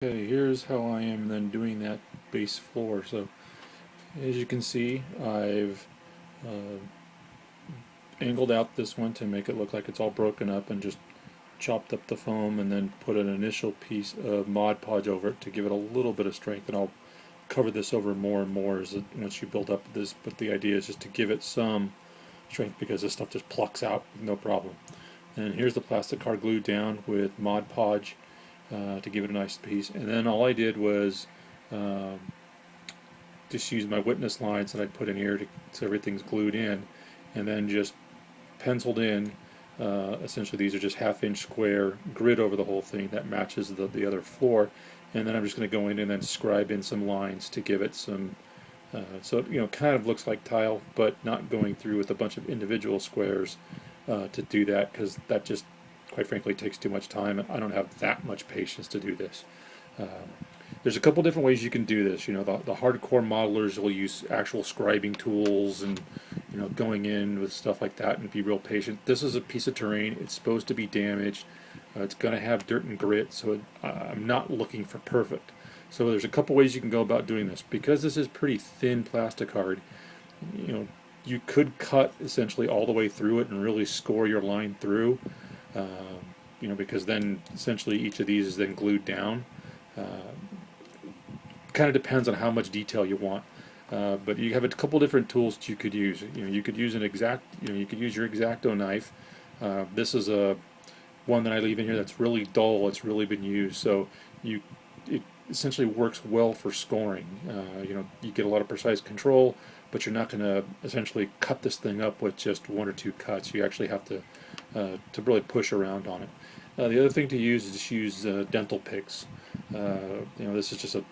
Okay, here's how I am then doing that base floor. So as you can see, I've uh, angled out this one to make it look like it's all broken up and just chopped up the foam and then put an initial piece of Mod Podge over it to give it a little bit of strength, and I'll cover this over more and more once you build up this, but the idea is just to give it some strength because this stuff just plucks out no problem. And here's the plastic card glued down with Mod Podge to give it a nice piece, and then all I did was um, just use my witness lines that I put in here so everything's glued in, and then just penciled in. Essentially, these are just half-inch square grid over the whole thing that matches the other floor, and then I'm just going to go in and then scribe in some lines to give it some. So it, kind of looks like tile, but not going through with a bunch of individual squares to do that, because that just, quite frankly, takes too much time, and I don't have that much patience to do this. There's a couple different ways you can do this. The hardcore modelers will use actual scribing tools and going in with stuff like that and be real patient. This is a piece of terrain. It's supposed to be damaged. It's going to have dirt and grit, so I'm not looking for perfect. So there's a couple ways you can go about doing this. Because this is pretty thin plastic card, you know, you could cut essentially all the way through it and really score your line through. Because then essentially each of these is then glued down. Uh, Kind of depends on how much detail you want. But you have a couple different tools that you could use. You could use you could use your X-Acto knife. This is a one that I leave in here that's really dull. It's really been used, so it essentially works well for scoring. You get a lot of precise control, but you're not going to essentially cut this thing up with just one or two cuts. You actually have to really push around on it. The other thing to use is just use dental picks. This is just a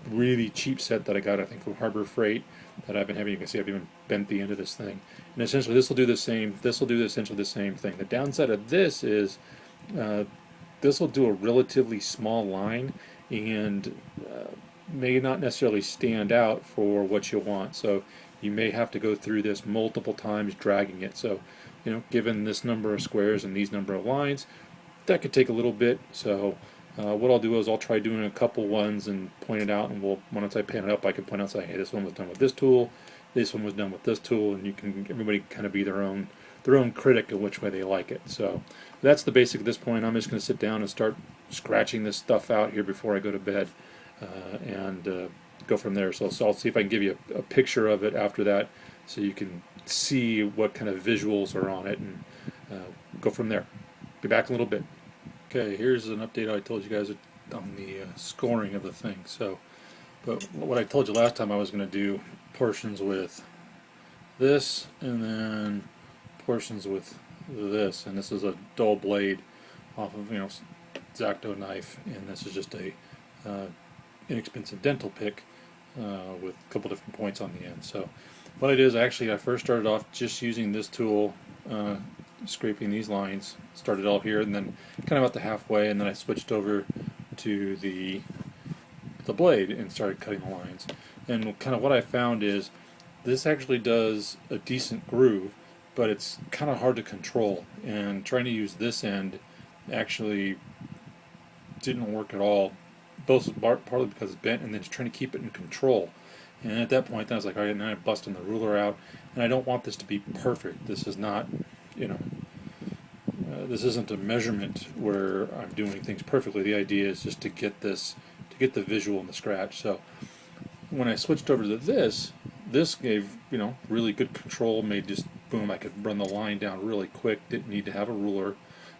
really cheap set that I got, I think, from Harbor Freight that I've been having. You can see I've even bent the end of this thing, and essentially this will do the same. This will do essentially the same thing. The downside of this is uh, this will do a relatively small line and may not necessarily stand out for what you want. So you may have to go through this multiple times, dragging it. So given this number of squares and these number of lines, that could take a little bit. So what I'll do is I'll try doing a couple ones and point it out, and once I pan it up, I can point out, say, hey, this one was done with this tool, this one was done with this tool, and everybody can kind of be their own critic of which way they like it. So that's the basic at this point. I'm just going to sit down and start scratching this stuff out here before I go to bed, and go from there. So I'll see if I can give you a picture of it after that, so you can see what kind of visuals are on it, and go from there. Be back in a little bit. Okay, here's an update I told you guys on the scoring of the thing. But what I told you last time, I was going to do portions with this and then portions with this, and this is a dull blade off of X-Acto knife, and this is just a uh, inexpensive dental pick with a couple different points on the end. So what I did is I first started off just using this tool, scraping these lines, started all here and then kind of about the halfway, and then I switched over to the blade and started cutting the lines. And kind of what I found is this actually does a decent groove, but it's kind of hard to control, and trying to use this end actually didn't work at all, both partly because it's bent and then just trying to keep it in control. And at that point, then I was like, all right, now I'm busting the ruler out, and I don't want this to be perfect. This is not, this isn't a measurement where I'm doing things perfectly. The idea is just to get the visual and the scratch. So when I switched over to this gave really good control. Made just boom, I could run the line down really quick. Didn't need to have a ruler,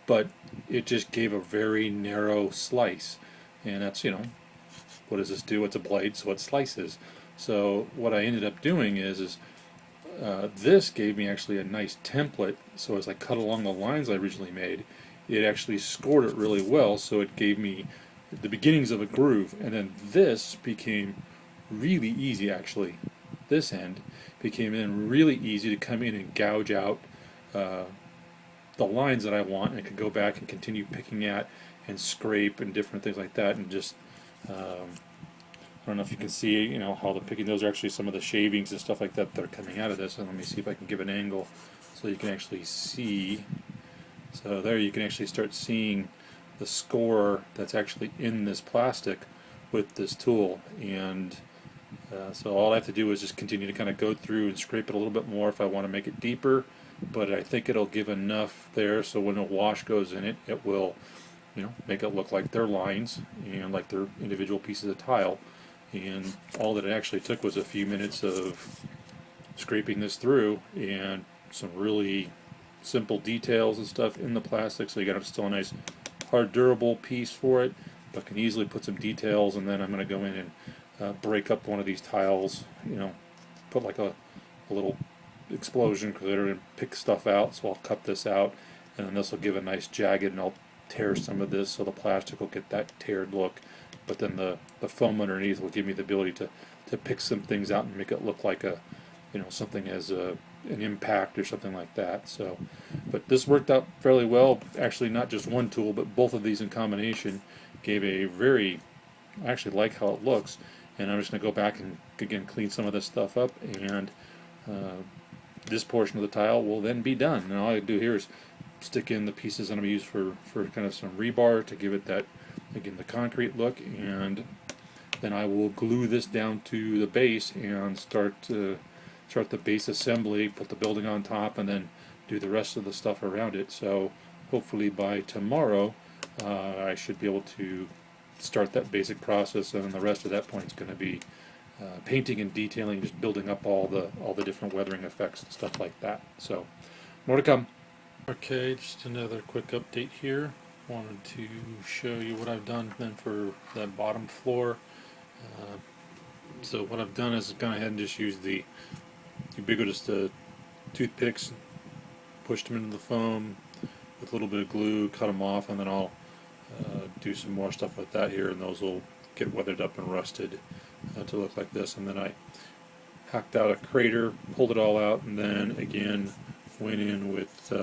but it just gave a very narrow slice, and that's what does this do? It's a blade, so it slices. So what I ended up doing is this gave me actually a nice template. So as I cut along the lines I originally made, it actually scored it really well. So it gave me the beginnings of a groove, and then this became really easy. Actually, this end became then really easy to come in and gouge out uh, the lines that I want, and I could go back and continue picking at and scrape and different things like that, and just I don't know if you can see, how the picking. Those are actually some of the shavings and stuff like that that are coming out of this. And let me see if I can give an angle so you can actually see. So there you can actually start seeing the score that's actually in this plastic with this tool. And so all I have to do is just continue to kind of go through and scrape it a little bit more if I want to make it deeper, but I think it'll give enough there so when a wash goes in it, it will, make it look like they're lines and like they're individual pieces of tile. And all that it actually took was a few minutes of scraping this through and some really simple details and stuff in the plastic, so you got still a nice hard durable piece for it, but can easily put some details. And then I'm going to go in and break up one of these tiles, put like a little explosion because they're going to pick stuff out, so I'll cut this out, and then this will give a nice jagged, and I'll tear some of this so the plastic will get that teared look, but then the foam underneath will give me the ability to pick some things out and make it look like a something as an impact or something like that. So, but this worked out fairly well. Actually, not just one tool, but both of these in combination gave a very, I actually like how it looks. And I'm just going to go back and again clean some of this stuff up, and this portion of the tile will then be done. And all I do here is stick in the pieces I'm going to use for kind of some rebar to give it that, again, the concrete look, and then I will glue this down to the base and start the base assembly, put the building on top, and then do the rest of the stuff around it. So hopefully by tomorrow I should be able to start that basic process, and then the rest of that point is going to be painting and detailing, just building up all the different weathering effects and stuff like that. So more to come. Okay, just another quick update here. Wanted to show you what I've done then for that bottom floor. So what I've done is gone ahead and just used the ubiquitous toothpicks, pushed them into the foam with a little bit of glue, cut them off, and then I'll do some more stuff with that here, and those will get weathered up and rusted to look like this. And then I hacked out a crater, pulled it all out, and then again went in with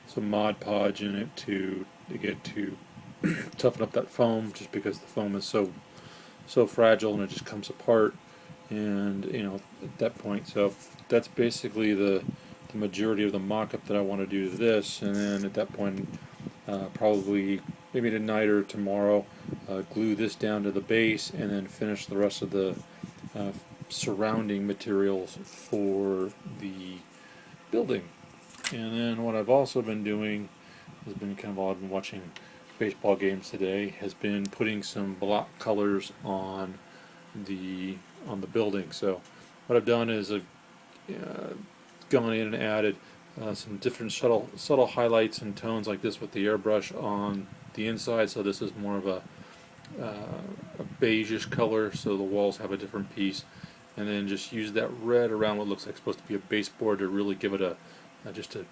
some Mod Podge in it to get to toughen up that foam, just because the foam is so fragile and it just comes apart. And at that point, so that's basically the majority of the mock-up that I want to do to this. And then at that point, probably maybe tonight or tomorrow, glue this down to the base and then finish the rest of the surrounding materials for the building. And then what I've also been doing has been kind of while I've been watching baseball games today, has been putting some block colors on the building. So what I've done is I've gone in and added some different subtle highlights and tones like this with the airbrush on the inside. So this is more of a beigeish color, so the walls have a different piece, and then just use that red around what looks like supposed to be a baseboard to really give it just a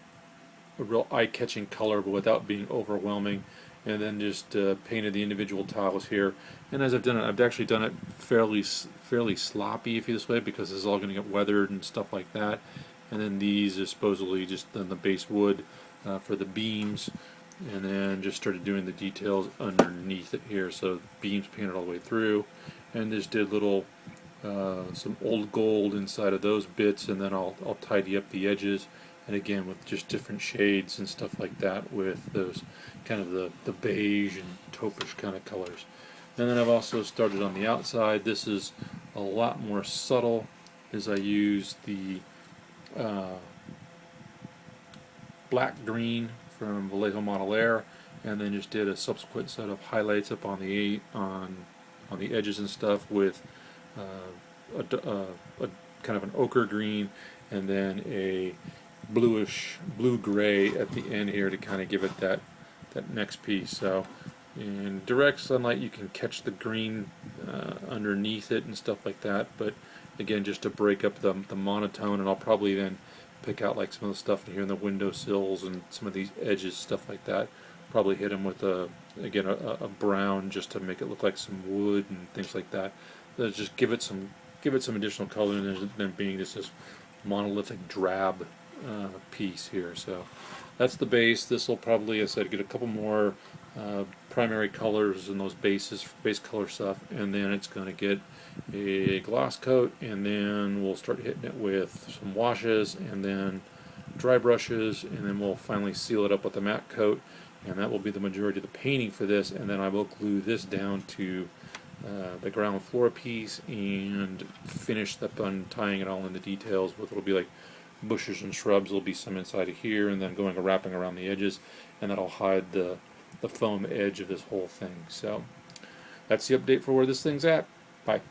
real eye-catching color, but without being overwhelming. And then just painted the individual tiles here. And as I've done it, I've actually done it fairly sloppy, if you this way, because this is all going to get weathered and stuff like that. And then these are supposedly just then the base wood for the beams, and then just started doing the details underneath it here. So beams painted all the way through, and just did little some old gold inside of those bits, and then I'll tidy up the edges. And again, with just different shades and stuff like that, with those kind of the beige and taupish kind of colors. And then I've also started on the outside. This is a lot more subtle, as I use the black green from Vallejo Model Air, and then just did a subsequent set of highlights up on the edges and stuff with a kind of an ochre green, and then a blue-gray at the end here to kind of give it that next piece. So in direct sunlight you can catch the green underneath it and stuff like that, but again, just to break up the monotone. And I'll probably then pick out like some of the stuff here in the windowsills and some of these edges, stuff like that. Probably hit them with a brown, just to make it look like some wood and things like that. Just give it some additional color, and then being just this monolithic drab piece here. So that's the base. This will probably, as I said, get a couple more primary colors in those base color stuff, and then it's going to get a gloss coat, and then we'll start hitting it with some washes and then dry brushes, and then we'll finally seal it up with a matte coat. and that will be the majority of the painting for this, and then I will glue this down to the ground floor piece and finish up on tying it all in the details with it'll be like bushes and shrubs. There'll be some inside of here and then going wrapping around the edges, and that'll hide the foam edge of this whole thing. So that's the update for where this thing's at. Bye.